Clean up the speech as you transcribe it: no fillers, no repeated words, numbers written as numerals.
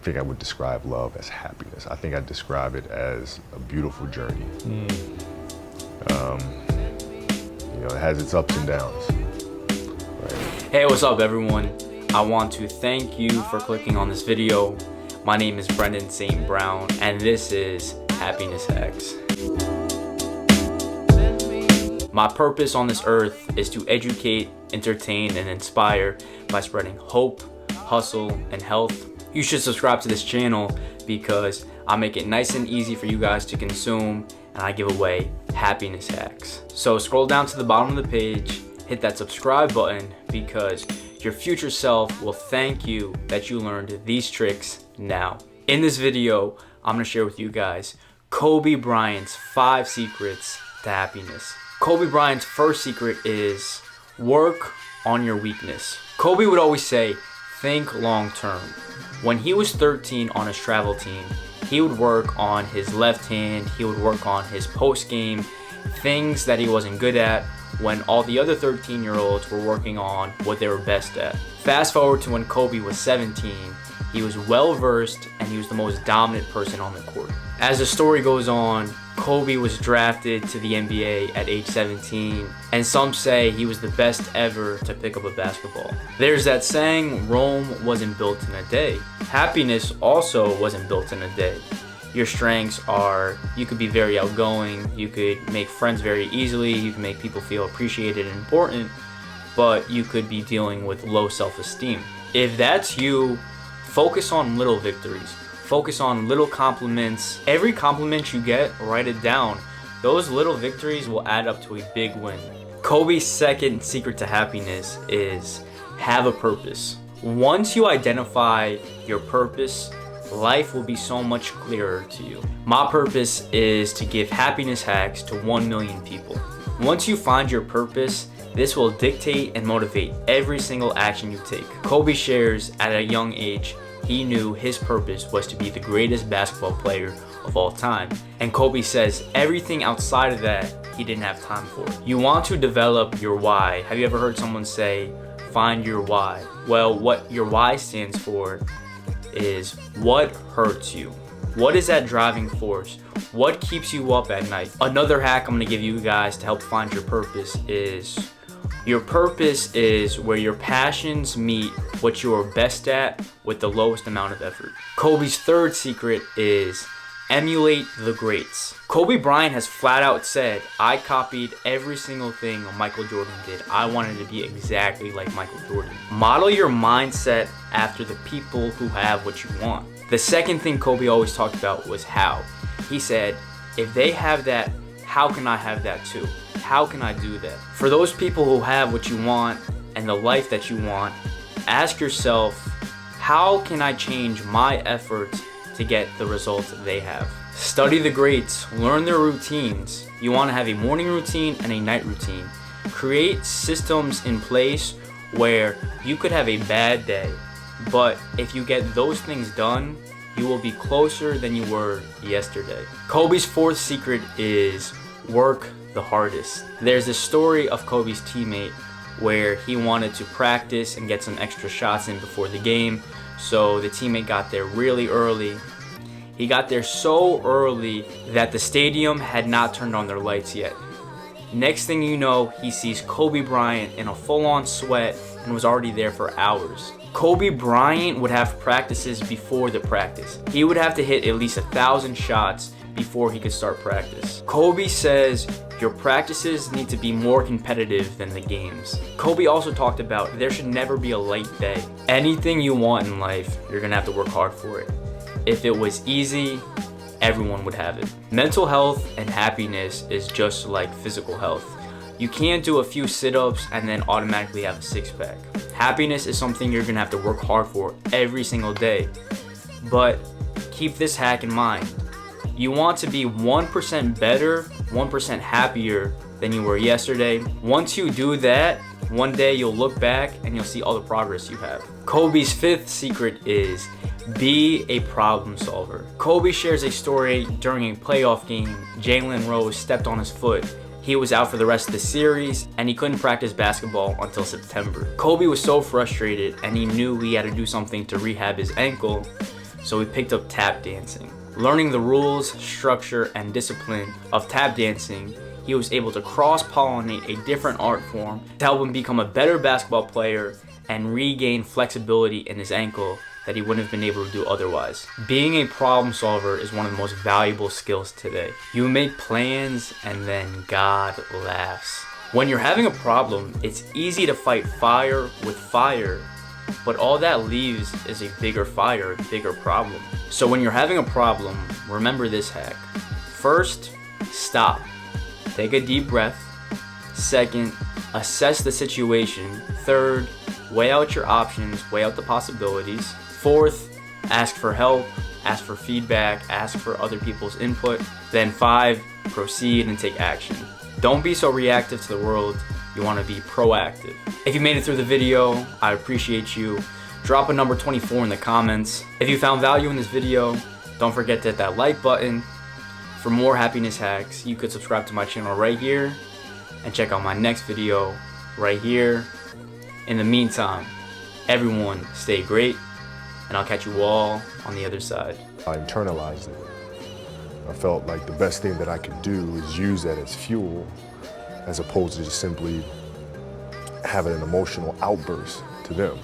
think I would describe love as happiness. I think I describe it as a beautiful journey. It has its ups and downs. Right? Hey, what's up everyone? I want to thank you for clicking on this video. My name is Brendan St. Brown and this is Happiness Hacks. My purpose on this earth is to educate, entertain, and inspire by spreading hope, hustle, and health. You should subscribe to this channel because I make it nice and easy for you guys to consume, and I give away happiness hacks. So scroll down to the bottom of the page, hit that subscribe button because your future self will thank you that you learned these tricks now. In this video, I'm gonna share with you guys Kobe Bryant's 5 secrets to happiness. Kobe Bryant's first secret is work on your weakness. Kobe would always say, think long term. When he was 13 on his travel team, he would work on his left hand, he would work on his post game, things that he wasn't good at, when all the other 13-year-olds were working on what they were best at. Fast forward to when Kobe was 17, he was well versed and he was the most dominant person on the court. As the story goes on, Kobe was drafted to the NBA at age 17, and some say he was the best ever to pick up a basketball. There's that saying, Rome wasn't built in a day. Happiness also wasn't built in a day. Your strengths are, you could be very outgoing, you could make friends very easily, you can make people feel appreciated and important, but you could be dealing with low self-esteem. If that's you, focus on little victories. Focus on little compliments. Every compliment you get, write it down. Those little victories will add up to a big win. Kobe's second secret to happiness is have a purpose. Once you identify your purpose, life will be so much clearer to you. My purpose is to give happiness hacks to 1 million people. Once you find your purpose, this will dictate and motivate every single action you take. Kobe shares at a young age, he knew his purpose was to be the greatest basketball player of all time. And Kobe says everything outside of that, he didn't have time for. You want to develop your why. Have you ever heard someone say, find your why? Well, what your why stands for is what hurts you. What is that driving force? What keeps you up at night? Another hack I'm gonna give you guys to help find your purpose is your purpose is where your passions meet what you are best at with the lowest amount of effort. Kobe's third secret is emulate the greats. Kobe Bryant has flat out said, I copied every single thing Michael Jordan did. I wanted to be exactly like Michael Jordan. Model your mindset after the people who have what you want. The second thing Kobe always talked about was how. He said, if they have that, how can I have that too? How can I do that? For those people who have what you want and the life that you want, ask yourself, how can I change my efforts to get the results that they have? Study the greats, learn their routines. You want to have a morning routine and a night routine. Create systems in place where you could have a bad day, but if you get those things done, you will be closer than you were yesterday. Kobe's fourth secret is work the hardest. There's a story of Kobe's teammate where he wanted to practice and get some extra shots in before the game, so the teammate got there really early. He got there so early that the stadium had not turned on their lights yet. Next thing you know, he sees Kobe Bryant in a full-on sweat and was already there for hours. Kobe Bryant would have practices before the practice. He would have to hit at least 1,000 shots before he could start practice. Kobe says your practices need to be more competitive than the games. Kobe also talked about there should never be a light day. Anything you want in life, you're gonna have to work hard for it. If it was easy, everyone would have it. Mental health and happiness is just like physical health. You can't do a few sit-ups and then automatically have a six-pack. Happiness is something you're gonna have to work hard for every single day. But keep this hack in mind. You want to be 1% better, 1% happier than you were yesterday. Once you do that, one day you'll look back and you'll see all the progress you have. Kobe's fifth secret is be a problem solver. Kobe shares a story during a playoff game. Jalen Rose stepped on his foot. He was out for the rest of the series and he couldn't practice basketball until September. Kobe was so frustrated and he knew he had to do something to rehab his ankle. so he picked up tap dancing. Learning the rules, structure, and discipline of tap dancing, he was able to cross-pollinate a different art form to help him become a better basketball player and regain flexibility in his ankle that he wouldn't have been able to do otherwise. Being a problem solver is one of the most valuable skills today. You make plans and then God laughs. When you're having a problem, it's easy to fight fire with fire, but all that leaves is a bigger fire, a bigger problem. So when you're having a problem, remember this hack. First, stop. Take a deep breath. Second, assess the situation. Third, weigh out your options, weigh out the possibilities. Fourth, ask for help, ask for feedback, ask for other people's input. Then 5, proceed and take action. Don't be so reactive to the world. You want to be proactive. If you made it through the video, I appreciate you. Drop a number 24 in the comments. If you found value in this video, don't forget to hit that like button. For more happiness hacks, you could subscribe to my channel right here and check out my next video right here. In the meantime, everyone stay great, and I'll catch you all on the other side. I internalized it. I felt like the best thing that I could do is use that as fuel, as opposed to just simply having an emotional outburst to them.